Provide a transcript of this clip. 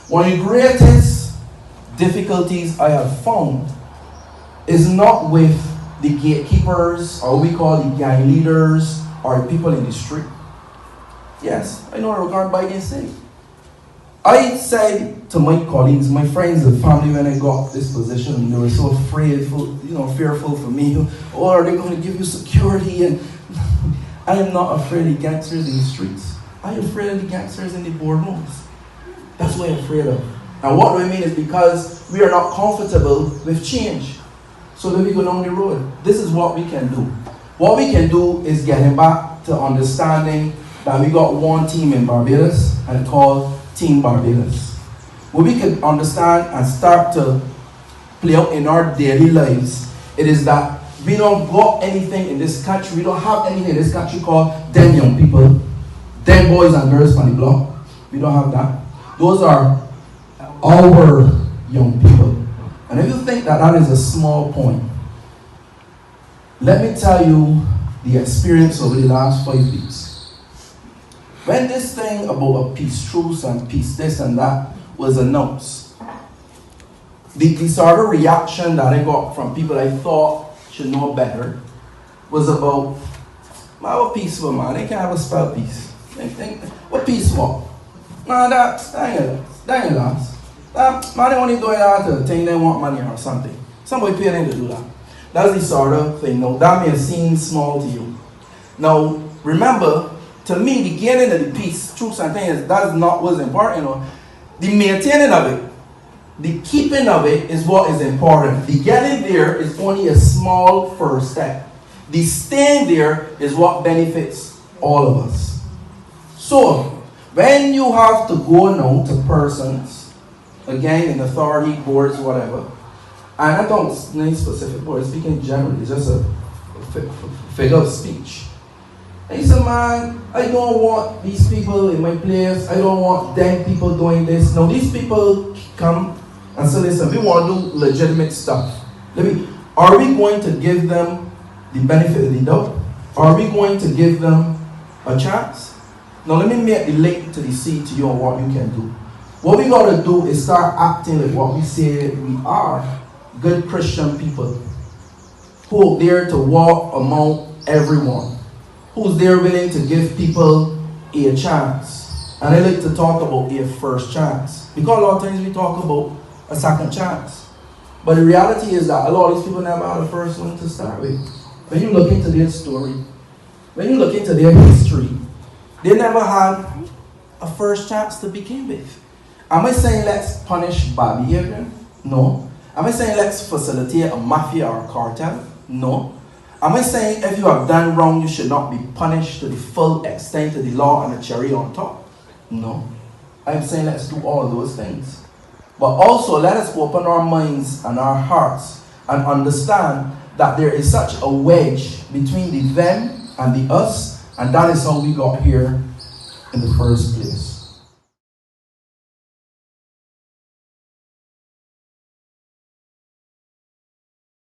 One of the greatest difficulties I have found is not with the gatekeepers, or we call the gang leaders, or people in the street. Yes, I know I regard by against it. I said to my colleagues, my friends and family, when I got this position, they were so fearful for me. Oh, are they going to give you security? And I am not afraid of gangsters in the streets. I am afraid of the gangsters in the boardrooms. That's what I'm afraid of. And what do I mean is because we are not comfortable with change. So then we go down the road. This is what we can do. What we can do is get him back to understanding that we got one team in Barbados and called Team Barbados. What we can understand and start to play out in our daily lives, it is that we don't got anything in this country, we don't have anything in this country called them young people, them boys and girls on the block. We don't have that. Those are our young people. And if you think that that is a small point, let me tell you the experience over the last 5 weeks. When this thing about a peace truce and peace this and that was announced, the sort of reaction that I got from people I thought should know better was about, what peaceful man, they can't have a spell peace. What peace for? No, that ain't last. Man, they only do it out to think they want money or something. Somebody pay them to do that. That's the sort of thing. Now, that may seem small to you. Now, remember, to me, the gaining of the peace, truth and things, that's not what's important. The maintaining of it, the keeping of it is what is important. The getting there is only a small first step. The staying there is what benefits all of us. So, when you have to go now to persons, again, in authority, boards, whatever, and I don't name specific boards, speaking generally, it's just a figure of speech. And he said, man, I don't want these people in my place. I don't want them people doing this. No, these people come and say, listen, we want to do legitimate stuff. Are we going to give them the benefit of the doubt? Are we going to give them a chance? Now, let me make the link to the seed to you on what you can do. What we got to do is start acting like what we say we are. Good Christian people who are there to walk among everyone. Who's there willing to give people a chance. And I like to talk about a first chance. Because a lot of times we talk about a second chance. But the reality is that a lot of these people never had a first one to start with. When you look into their story, when you look into their history, they never had a first chance to begin with. Am I saying let's punish bad behavior? No. Am I saying let's facilitate a mafia or a cartel? No. Am I saying if you have done wrong, you should not be punished to the full extent of the law and the cherry on top? No. I'm saying let's do all those things. But also let us open our minds and our hearts and understand that there is such a wedge between the them and the us, and that is how we got here in the first place.